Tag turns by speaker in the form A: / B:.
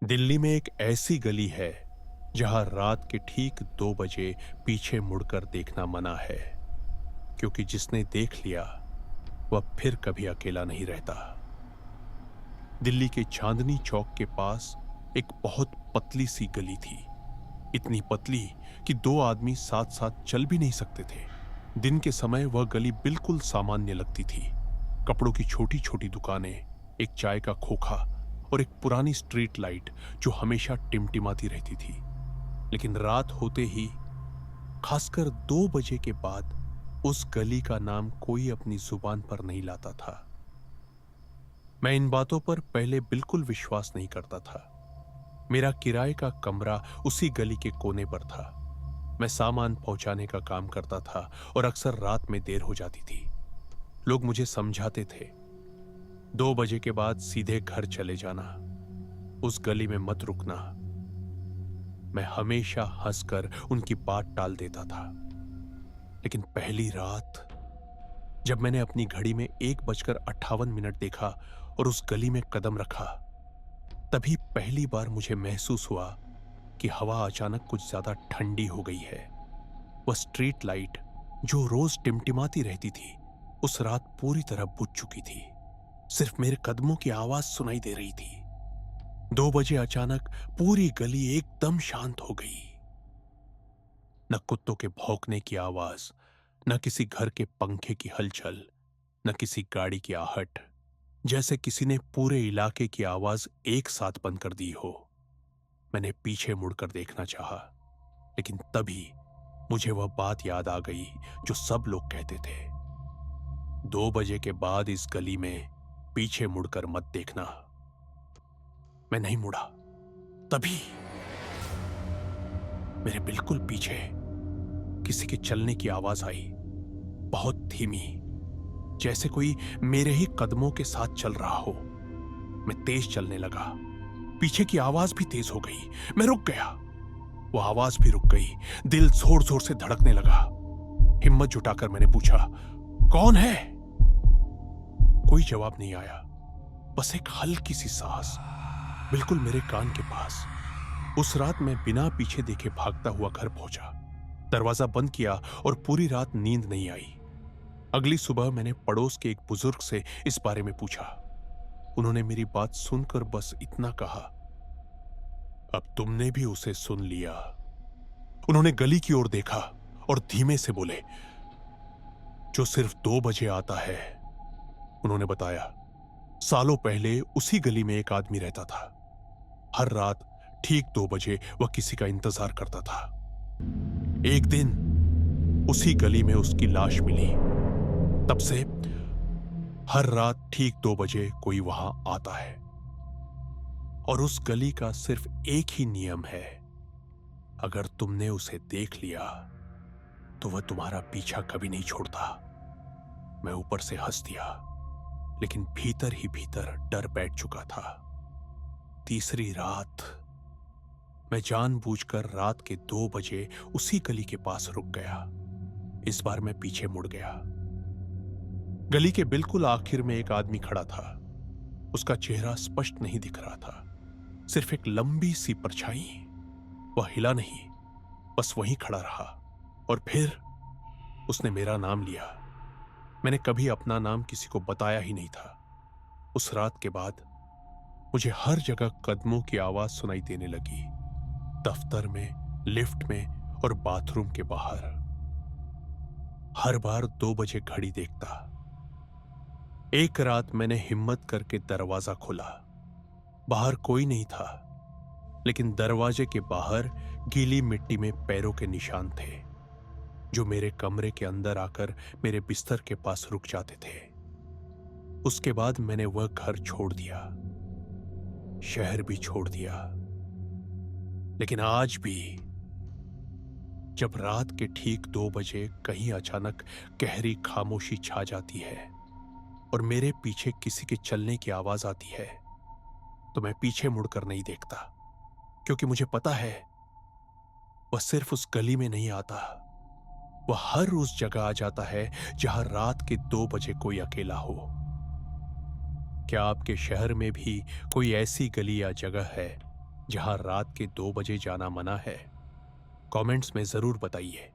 A: दिल्ली में एक ऐसी गली है जहां रात के ठीक 2 बजे पीछे मुड़कर देखना मना है, क्योंकि जिसने देख लिया वह फिर कभी अकेला नहीं रहता। दिल्ली के चांदनी चौक के पास एक बहुत पतली सी गली थी। इतनी पतली कि दो आदमी साथ साथ चल भी नहीं सकते थे। दिन के समय वह गली बिल्कुल सामान्य लगती थी। कपड़ों की छोटी छोटी दुकानें, एक चाय का खोखा और एक पुरानी स्ट्रीट लाइट जो हमेशा टिमटिमाती रहती थी। लेकिन रात होते ही, खासकर 2 बजे के बाद, उस गली का नाम कोई अपनी जुबान पर नहीं लाता था। मैं इन बातों पर पहले बिल्कुल विश्वास नहीं करता था। मेरा किराए का कमरा उसी गली के कोने पर था। मैं सामान पहुंचाने का काम करता था और अक्सर रात में देर हो जाती थी। लोग मुझे समझाते थे, 2 बजे के बाद सीधे घर चले जाना, उस गली में मत रुकना। मैं हमेशा हंसकर उनकी बात टाल देता था। लेकिन पहली रात, जब मैंने अपनी घड़ी में 1:58 देखा और उस गली में कदम रखा, तभी पहली बार मुझे महसूस हुआ कि हवा अचानक कुछ ज्यादा ठंडी हो गई है। वह स्ट्रीट लाइट जो रोज टिमटिमाती रहती थी, उस रात पूरी तरह बुझ चुकी थी। सिर्फ मेरे कदमों की आवाज सुनाई दे रही थी। 2 बजे अचानक पूरी गली एकदम शांत हो गई। न कुत्तों के भौंकने की आवाज, न किसी घर के पंखे की हलचल, न किसी गाड़ी की आहट, जैसे किसी ने पूरे इलाके की आवाज एक साथ बंद कर दी हो। मैंने पीछे मुड़कर देखना चाहा, लेकिन तभी मुझे वह बात याद आ गई जो सब लोग कहते थे, 2 बजे के बाद इस गली में पीछे मुड़कर मत देखना। मैं नहीं मुड़ा। तभी मेरे बिल्कुल पीछे किसी के चलने की आवाज आई, बहुत धीमी, जैसे कोई मेरे ही कदमों के साथ चल रहा हो। मैं तेज चलने लगा। पीछे की आवाज भी तेज हो गई। मैं रुक गया। वह आवाज भी रुक गई। दिल जोर जोर से धड़कने लगा। हिम्मत जुटाकर मैंने पूछा, कौन है? कोई जवाब नहीं आया, बस एक हल्की सी सांस, बिल्कुल मेरे कान के पास। उस रात मैं बिना पीछे देखे भागता हुआ घर पहुंचा। दरवाजा बंद किया और पूरी रात नींद नहीं आई। अगली सुबह मैंने पड़ोस के एक बुजुर्ग से इस बारे में पूछा। उन्होंने मेरी बात सुनकर बस इतना कहा, अब तुमने भी उसे सुन लिया। उन्होंने गली की ओर देखा और धीमे से बोले, जो सिर्फ 2 बजे आता है। उन्होंने बताया, सालों पहले उसी गली में एक आदमी रहता था। हर रात ठीक 2 बजे वह किसी का इंतजार करता था। एक दिन उसी गली में उसकी लाश मिली। तब से हर रात ठीक 2 बजे कोई वहां आता है। और उस गली का सिर्फ एक ही नियम है, अगर तुमने उसे देख लिया तो वह तुम्हारा पीछा कभी नहीं छोड़ता। मैं ऊपर से हंस दिया, लेकिन भीतर ही भीतर डर बैठ चुका था। तीसरी रात मैं जानबूझकर रात के 2 बजे उसी गली के पास रुक गया। इस बार मैं पीछे मुड़ गया। गली के बिल्कुल आखिर में एक आदमी खड़ा था। उसका चेहरा स्पष्ट नहीं दिख रहा था, सिर्फ एक लंबी सी परछाई। वह हिला नहीं, बस वहीं खड़ा रहा। और फिर उसने मेरा नाम लिया। मैंने कभी अपना नाम किसी को बताया ही नहीं था। उस रात के बाद मुझे हर जगह कदमों की आवाज सुनाई देने लगी, दफ्तर में, लिफ्ट में और बाथरूम के बाहर। हर बार 2 बजे घड़ी देखता। एक रात मैंने हिम्मत करके दरवाजा खोला। बाहर कोई नहीं था, लेकिन दरवाजे के बाहर गीली मिट्टी में पैरों के निशान थे, जो मेरे कमरे के अंदर आकर मेरे बिस्तर के पास रुक जाते थे। उसके बाद मैंने वह घर छोड़ दिया, शहर भी छोड़ दिया। लेकिन आज भी जब रात के ठीक 2 बजे कहीं अचानक गहरी खामोशी छा जाती है और मेरे पीछे किसी के चलने की आवाज आती है, तो मैं पीछे मुड़कर नहीं देखता, क्योंकि मुझे पता है वह सिर्फ उस गली में नहीं आता, वह हर उस जगह आ जाता है जहां रात के 2 बजे कोई अकेला हो। क्या आपके शहर में भी कोई ऐसी गली या जगह है जहां रात के 2 बजे जाना मना है? कमेंट्स में जरूर बताइए।